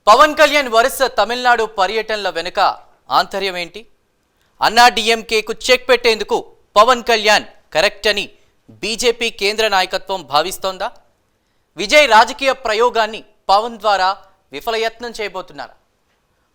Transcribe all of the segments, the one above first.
పవన్ కళ్యాణ్ వరుస తమిళనాడు పర్యటనల వెనుక ఆంతర్యం ఏంటి? అన్నా డిఎంకేకు చెక్ పెట్టేందుకు పవన్ కళ్యాణ్ కరెక్ట్ అని బీజేపీ కేంద్ర నాయకత్వం భావిస్తోందా? విజయ్ రాజకీయ ప్రయోగాన్ని పవన్ ద్వారా విఫలయత్నం చేయబోతున్నారా?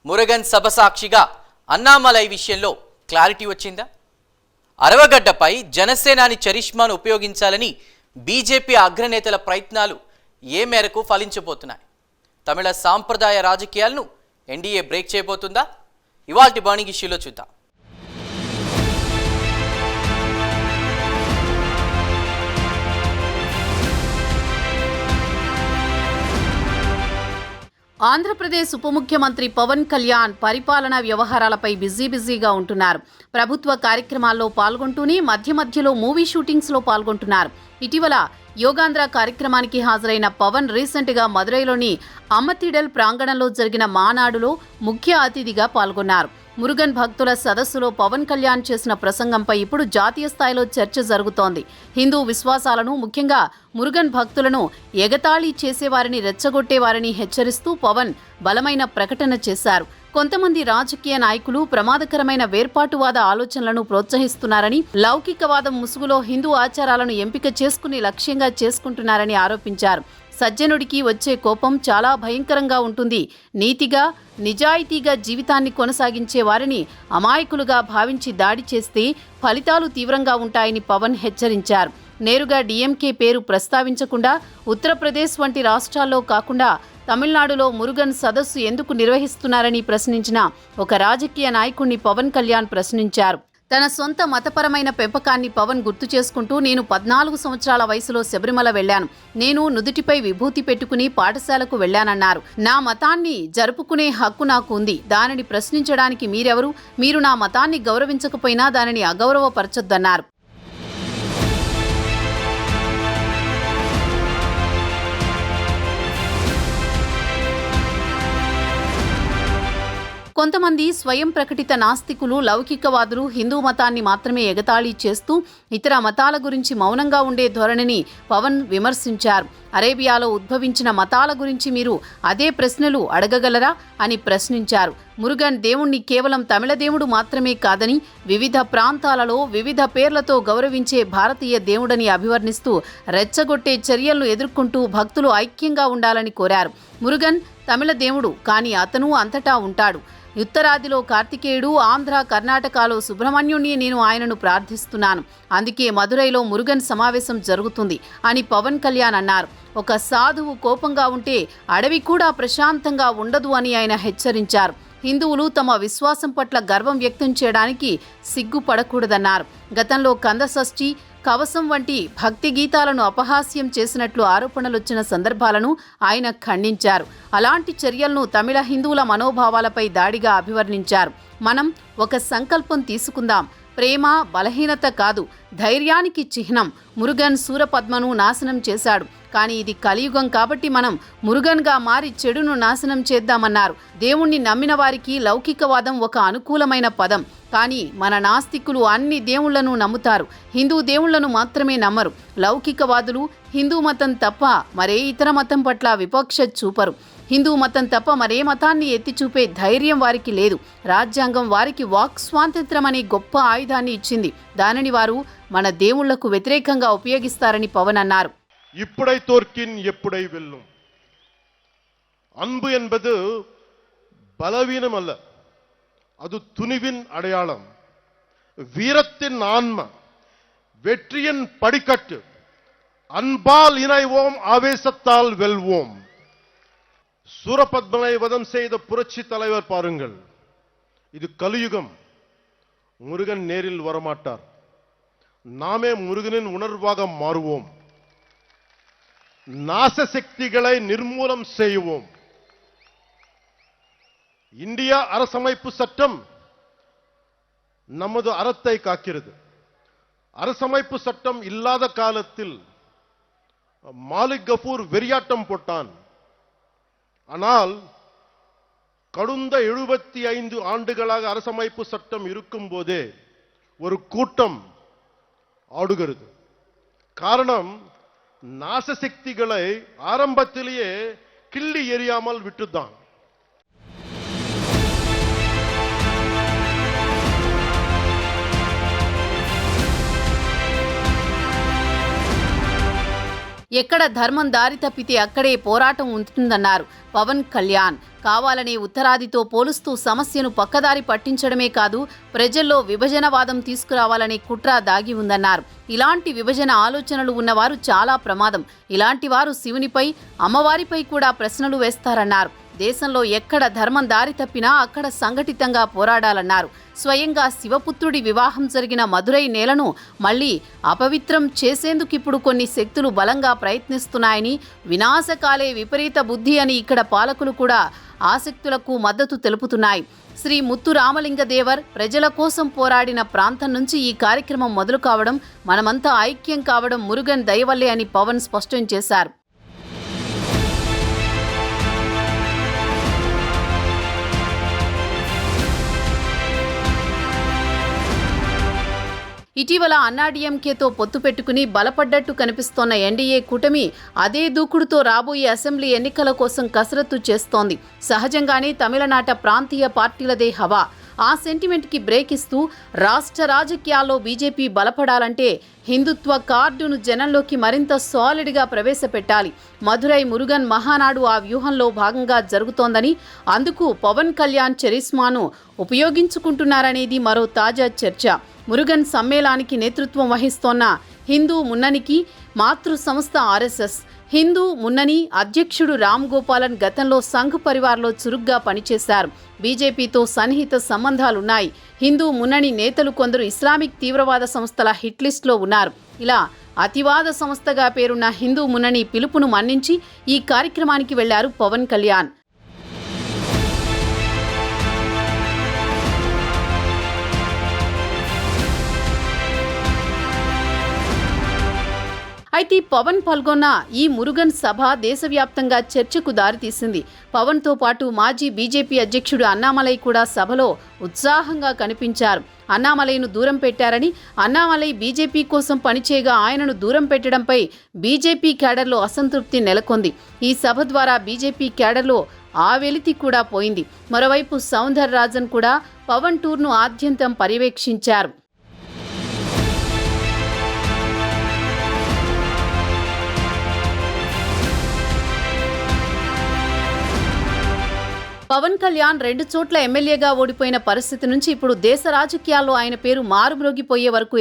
మురుగన్ సభ సాక్షిగా అన్నామలై విషయంలో క్లారిటీ వచ్చిందా? అరవగడ్డపై జనసేనాని చరిష్మాను ఉపయోగించాలని బీజేపీ అగ్రనేతల ప్రయత్నాలు ఏ మేరకు ఫలించబోతున్నాయి? తమిళ సాంప్రదాయ రాజకీయాలను ఎన్డీఏ బ్రేక్ చేయబోతుందా? ఇవాల్టి బర్నింగ్ ఇష్యూలో చూద్దాం. ఆంధ్రప్రదేశ్ ఉప ముఖ్యమంత్రి పవన్ కళ్యాణ్ పరిపాలనా వ్యవహారాలపై బిజీగా ఉంటున్నారు. ప్రభుత్వ కార్యక్రమాల్లో పాల్గొంటూనే మధ్యలో మూవీ షూటింగ్స్లో పాల్గొంటున్నారు. ఇటీవల యోగాంధ్ర కార్యక్రమానికి హాజరైన పవన్ రీసెంట్గా మదురైలోని అమ్మతిడల్ ప్రాంగణంలో జరిగిన మానాడులో ముఖ్య అతిథిగా పాల్గొన్నారు. మురుగన్ భక్తుల సదస్సులో పవన్ కళ్యాణ్ చేసిన ప్రసంగంపై ఇప్పుడు జాతీయ స్థాయిలో చర్చ జరుగుతోంది. హిందూ విశ్వాసాలను, ముఖ్యంగా మురుగన్ భక్తులను ఎగతాళి చేసేవారిని, రెచ్చగొట్టేవారిని హెచ్చరిస్తూ పవన్ బలమైన ప్రకటన చేశారు. కొంతమంది రాజకీయ నాయకులు ప్రమాదకరమైన వేర్పాటువాద ఆలోచనలను ప్రోత్సహిస్తున్నారని, లౌకికవాదం ముసుగులో హిందూ ఆచారాలను ఎంపిక చేసుకుని లక్ష్యంగా చేసుకుంటున్నారని ఆరోపించారు. సజ్జనుడికి వచ్చే కోపం చాలా భయంకరంగా ఉంటుంది. నీతిగా, నిజాయితీగా జీవితాన్ని కొనసాగించే వారిని అమాయకులుగా భావించి దాడి చేస్తే ఫలితాలు తీవ్రంగా ఉంటాయని పవన్ హెచ్చరించారు. నేరుగా డీఎంకే పేరు ప్రస్తావించకుండా ఉత్తరప్రదేశ్ వంటి రాష్ట్రాల్లో కాకుండా తమిళనాడులో మురుగన్ సదస్సు ఎందుకు నిర్వహిస్తున్నారని ప్రశ్నించిన ఒక రాజకీయ నాయకుడిని పవన్ కళ్యాణ్ ప్రశ్నించారు. తన సొంత మతపరమైన పెంపకాన్ని పవన్ గుర్తు చేసుకుంటూ, నేను 14 సంవత్సరాల వయసులో శబరిమల వెళ్లాను. నేను నుదుటిపై విభూతి పెట్టుకుని పాఠశాలకు వెళ్లానన్నారు. నా మతాన్ని జరుపుకునే హక్కు నాకు ఉంది. దానిని ప్రశ్నించడానికి మీరెవరు? మీరు నా మతాన్ని గౌరవించకపోయినా దానిని అగౌరవపరచొద్దన్నారు. కొంతమంది స్వయం ప్రకటిత నాస్తికులు, లౌకికవాదులు హిందూ మతాన్ని మాత్రమే ఎగతాళి చేస్తూ ఇతర మతాల గురించి మౌనంగా ఉండే ధోరణిని పవన్ విమర్శించారు. అరేబియాలో ఉద్భవించిన మతాల గురించి మీరు అదే ప్రశ్నలు అడగగలరా అని ప్రశ్నించారు. మురుగన్ దేవుణ్ణి కేవలం తమిళ దేవుడు మాత్రమే కాదని, వివిధ ప్రాంతాలలో వివిధ పేర్లతో గౌరవించే భారతీయ దేవుడని అభివర్ణిస్తూ రెచ్చగొట్టే చర్యలను ఎదుర్కొంటూ భక్తులు ఐక్యంగా ఉండాలని కోరారు. మురుగన్ తమిళ దేవుడు, కానీ అతను అంతటా ఉంటాడు. ఉత్తరాదిలో కార్తికేయుడు, ఆంధ్ర, కర్ణాటకలో సుబ్రహ్మణ్యుణ్ణి నేను ఆయనను ప్రార్థిస్తున్నాను. అందుకే మదురైలో మురుగన్ సమావేశం జరుగుతుంది అని పవన్ కళ్యాణ్ అన్నారు. ఒక సాధువు కోపంగా ఉంటే అడవి కూడా ప్రశాంతంగా ఉండదు అని ఆయన హెచ్చరించారు. హిందువులు తమ విశ్వాసం పట్ల గర్వం వ్యక్తం చేయడానికి సిగ్గుపడకూడదన్నారు. గతంలో కందషష్ఠి, కవసం వంటి భక్తి గీతాలను అపహాస్యం చేసినట్లు ఆరోపణలొచ్చిన సందర్భాలను ఆయన ఖండించారు. అలాంటి చర్యలను తమిళ హిందువుల మనోభావాలపై దాడిగా అభివర్ణించారు. మనం ఒక సంకల్పం తీసుకుందాం. ప్రేమ బలహీనత కాదు, ధైర్యానికి చిహ్నం. మురుగన్ సూరపద్మను నాశనం చేశాడు, కానీ ఇది కలియుగం కాబట్టి మనం మురుగన్గా మారి చెడును నాశనం చేద్దామన్నారు. దేవుణ్ణి నమ్మిన వారికి లౌకికవాదం ఒక అనుకూలమైన పదం. కానీ మన నాస్తికులు అన్ని దేవుళ్లను నమ్ముతారు, హిందూ దేవుళ్లను మాత్రమే నమ్మరు. లౌకికవాదులు హిందూ మతం తప్ప మరే ఇతర మతం పట్ల వివక్ష చూపరు. హిందూ మతం తప్ప మరే మతాన్ని ఎత్తిచూపే ధైర్యం వారికి లేదు. రాజ్యాంగం వారికి వాక్ స్వాతంత్రం అనే గొప్ప ఆయుధాన్ని ఇచ్చింది. దానిని వారు మన దేవుళ్లకు వ్యతిరేకంగా ఉపయోగిస్తారని పవన్ అన్నారు. இப்படை தோற்கின் எப்படை வெல்லும். அன்பு என்பது பலவீனம் அல்ல, அது துணிவின் அடையாளம், வீரத்தின் ஆன்ம, வெற்றியின் படிக்கட்டு. அன்பால் இணைவோம், ஆவேசத்தால் வெல்வோம். சூரபத்மனை வதம் செய்த புரட்சி தலைவர் பாருங்கள். இது கலியுகம். முருகன் நேரில் வரமாட்டார். நாமே முருகனின் உணர்வாக மாறுவோம். நாச சக்திகளை நிர்மூலம் செய்வோம். இந்தியா அரசமைப்பு சட்டம் நமது அறத்தை காக்கிறது. அரசமைப்பு சட்டம் இல்லாத காலத்தில் மாலிக் கஃபூர் வெறியாட்டம் போட்டான். ஆனால் கடந்த 75 ஆண்டுகளாக அரசமைப்பு சட்டம் இருக்கும் போதே ஒரு கூட்டம் ஆடுகிறது. காரணம், நாசசக்திகளை ஆரம்பத்திலேயே கிள்ளி எறியாமல் விட்டுதான். ఎక్కడ ధర్మం దారి తప్పితే అక్కడే పోరాటం ఉంటుందన్నారు పవన్ కళ్యాణ్. కావాలనే ఉత్తరాదితో పోలుస్తూ సమస్యను పక్కదారి పట్టించడమే కాదు, ప్రజల్లో విభజనవాదం తీసుకురావాలనే కుట్ర దాగి ఉందన్నారు. ఇలాంటి విభజన ఆలోచనలు ఉన్నవారు చాలా ప్రమాదం. ఇలాంటి వారు శివునిపై, అమ్మవారిపై కూడా ప్రశ్నలు వేస్తారన్నారు. దేశంలో ఎక్కడ ధర్మం దారి తప్పినా అక్కడ సంఘటితంగా పోరాడాలన్నారు. స్వయంగా శివపుత్రుడి వివాహం జరిగిన మధురై నేలను మళ్లీ అపవిత్రం చేసేందుకు ఇప్పుడు కొన్ని శక్తులు బలంగా ప్రయత్నిస్తున్నాయని, వినాశకాలే విపరీత బుద్ధి అని ఇక్కడ పాలకులు కూడా ఆసక్తులకు మద్దతు తెలుపుతున్నాయి. శ్రీ ముత్తు రామలింగ దేవర్ ప్రజల కోసం పోరాడిన ప్రాంతం నుంచి ఈ కార్యక్రమం మొదలు కావడం, మనమంతా ఐక్యం కావడం మురుగన్ దయవల్లే అని పవన్ స్పష్టం చేశారు. ఇటీవల అన్నాడీఎంకేతో పొత్తు పెట్టుకుని బలపడ్డట్టు కనిపిస్తోన్న ఎన్డీఏ కూటమి అదే దూకుడుతో రాబోయే అసెంబ్లీ ఎన్నికల కోసం కసరత్తు చేస్తోంది. సహజంగానే తమిళనాట ప్రాంతీయ పార్టీలదే హవా. ఆ సెంటిమెంట్కి బ్రేక్ ఇస్తూ రాష్ట్ర రాజకీయాల్లో బీజేపీ బలపడాలంటే హిందుత్వ కార్డును జనంలోకి మరింత సాలిడ్గా ప్రవేశపెట్టాలి. మధురై మురుగన్ మహానాడు ఆ వ్యూహంలో భాగంగా జరుగుతోందని, అందుకు పవన్ కళ్యాణ్ చరిస్మాను ఉపయోగించుకుంటున్నారనేది మరో తాజా చర్చ. మురుగన్ సమ్మేళనానికి నేతృత్వం వహిస్తోన్న హిందూ మున్ననికి మాతృ సంస్థ ఆర్ఎస్ఎస్. హిందూ మున్నని అధ్యక్షుడు రామ్ గోపాలన్ గతంలో సంఘ్ పరివార్లో చురుగ్గా పనిచేశారు. బీజేపీతో సన్నిహిత సంబంధాలున్నాయి. హిందూ మున్నని నేతలు కొందరు ఇస్లామిక్ తీవ్రవాద సంస్థల హిట్ లిస్టులో ఉన్నారు. ఇలా అతివాద సంస్థగా పేరున్న హిందూ మున్నని పిలుపును మన్నించి ఈ కార్యక్రమానికి వెళ్లారు పవన్ కళ్యాణ్. అయితే పవన్ పాల్గొన్న ఈ మురుగన్ సభ దేశవ్యాప్తంగా చర్చకు దారితీసింది. పవన్తో పాటు మాజీ బీజేపీ అధ్యక్షుడు అన్నామలై కూడా సభలో ఉత్సాహంగా కనిపించారు. అన్నామలైను దూరం పెట్టారని, అన్నామలై బీజేపీ కోసం పనిచేయగా ఆయనను దూరం పెట్టడంపై బీజేపీ క్యాడర్లో అసంతృప్తి నెలకొంది. ఈ సభ ద్వారా బీజేపీ క్యాడర్లో ఆ వెలితి కూడా పోయింది. మరోవైపు సౌందర్ రాజన్ కూడా పవన్ టూర్ను ఆద్యంతం పర్యవేక్షించారు. పవన్ కళ్యాణ్ 2 చోట్ల ఎమ్మెల్యేగా ఓడిపోయిన పరిస్థితి నుంచి ఇప్పుడు దేశ రాజకీయాల్లో ఆయన పేరు మారుమ్రోగిపోయే వరకు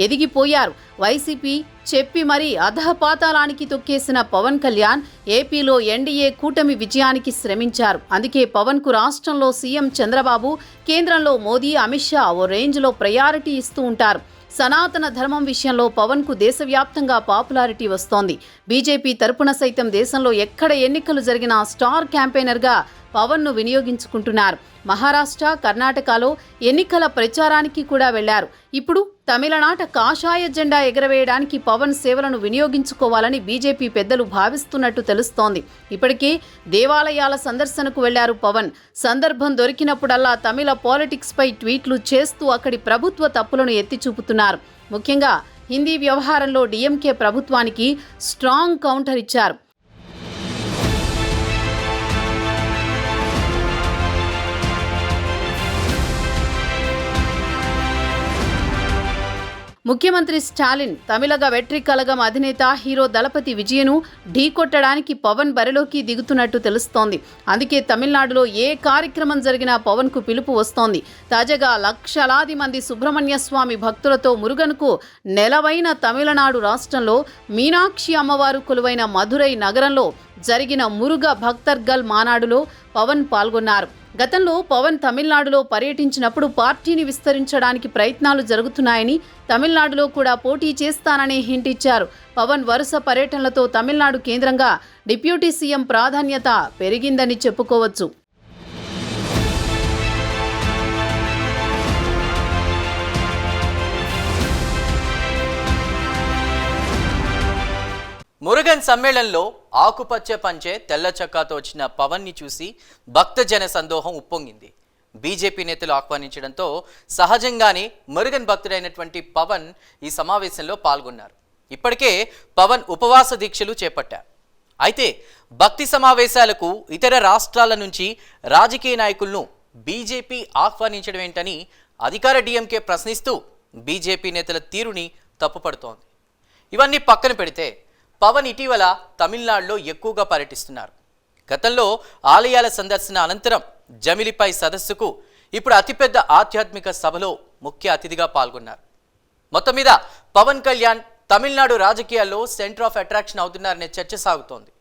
ఎదిగిపోయారు. వైసీపీ చెప్పి మరీ అధపాతాళానికి తొక్కేసిన పవన్ కళ్యాణ్ ఏపీలో ఎన్డీఏ కూటమి విజయానికి శ్రమించారు. అందుకే పవన్కు రాష్ట్రంలో సీఎం చంద్రబాబు, కేంద్రంలో మోదీ, అమిత్ షా ఓ రేంజ్లో ప్రయారిటీ ఇస్తూ ఉంటారు. సనాతన ధర్మం విషయంలో పవన్కు దేశవ్యాప్తంగా పాపులారిటీ వస్తోంది. బీజేపీ తరపున సైతం దేశంలో ఎక్కడ ఎన్నికలు జరిగినా స్టార్ క్యాంపెయినర్గా పవన్ను వినియోగించుకుంటున్నారు. మహారాష్ట్ర, కర్ణాటకలో ఎన్నికల ప్రచారానికి కూడా వెళ్లారు. ఇప్పుడు తమిళనాట కాషాయ జెండా ఎగరవేయడానికి పవన్ సేవలను వినియోగించుకోవాలని బీజేపీ పెద్దలు భావిస్తున్నట్టు తెలుస్తోంది. ఇప్పటికే దేవాలయాల సందర్శనకు వెళ్లారు పవన్. సందర్భం దొరికినప్పుడల్లా తమిళ పాలిటిక్స్పై ట్వీట్లు చేస్తూ అక్కడి ప్రభుత్వ తప్పులను ఎత్తి చూపుతున్నారు. ముఖ్యంగా హిందీ వ్యవహారంలో డీఎంకే ప్రభుత్వానికి స్ట్రాంగ్ కౌంటర్ ఇచ్చారు. ముఖ్యమంత్రి స్టాలిన్, తమిళగ వెట్రి కళగం అధినేత హీరో దళపతి విజయను ఢీకొట్టడానికి పవన్ బరిలోకి దిగుతున్నట్టు తెలుస్తోంది. అందుకే తమిళనాడులో ఏ కార్యక్రమం జరిగినా పవన్కు పిలుపు వస్తోంది. తాజాగా లక్షలాది మంది సుబ్రహ్మణ్య స్వామి భక్తులతో మురుగన్కు నెలవైన తమిళనాడు రాష్ట్రంలో మీనాక్షి అమ్మవారు కొలువైన మధురై నగరంలో జరిగిన మురుగ భక్తర్గల్ మానాడులో పవన్ పాల్గొన్నారు. గతంలో పవన్ తమిళనాడులో పర్యటించినప్పుడు పార్టీని విస్తరించడానికి ప్రయత్నాలు జరుగుతున్నాయని, తమిళనాడులో కూడా పోటీ చేస్తానని హింట్ ఇచ్చారు. పవన్ వరుస పర్యటనలతో తమిళనాడు కేంద్రంగా డిప్యూటీ సీఎం ప్రాధాన్యత పెరిగిందని చెప్పుకోవచ్చు. మురుగన్ సమ్మేళనంలో ఆకుపచ్చ పంచె తెల్ల చక్కాతో వచ్చిన పవన్ని చూసి భక్తజన సందోహం ఉప్పొంగింది. బీజేపీ నేతలు ఆహ్వానించడంతో సహజంగానే మురుగన్ భక్తుడైనటువంటి పవన్ ఈ సమావేశంలో పాల్గొన్నారు. ఇప్పటికే పవన్ ఉపవాస దీక్షలు చేపట్టారు. అయితే భక్తి సమావేశాలకు ఇతర రాష్ట్రాల నుంచి రాజకీయ నాయకులను బీజేపీ ఆహ్వానించడం ఏంటని అధికార డీఎంకే ప్రశ్నిస్తూ బీజేపీ నేతల తీరుని తప్పుపడుతోంది. ఇవన్నీ పక్కన పెడితే పవన్ ఇటీవల తమిళనాడులో ఎక్కువగా పర్యటిస్తున్నారు. గతంలో ఆలయాల సందర్శన అనంతరం జమిలిపై సదస్సుకు ఇప్పుడు అతిపెద్ద ఆధ్యాత్మిక సభలో ముఖ్య అతిథిగా పాల్గొన్నారు. మొత్తం మీద పవన్ కళ్యాణ్ తమిళనాడు రాజకీయాల్లో సెంటర్ ఆఫ్ అట్రాక్షన్ అవుతున్నారనే చర్చ సాగుతోంది.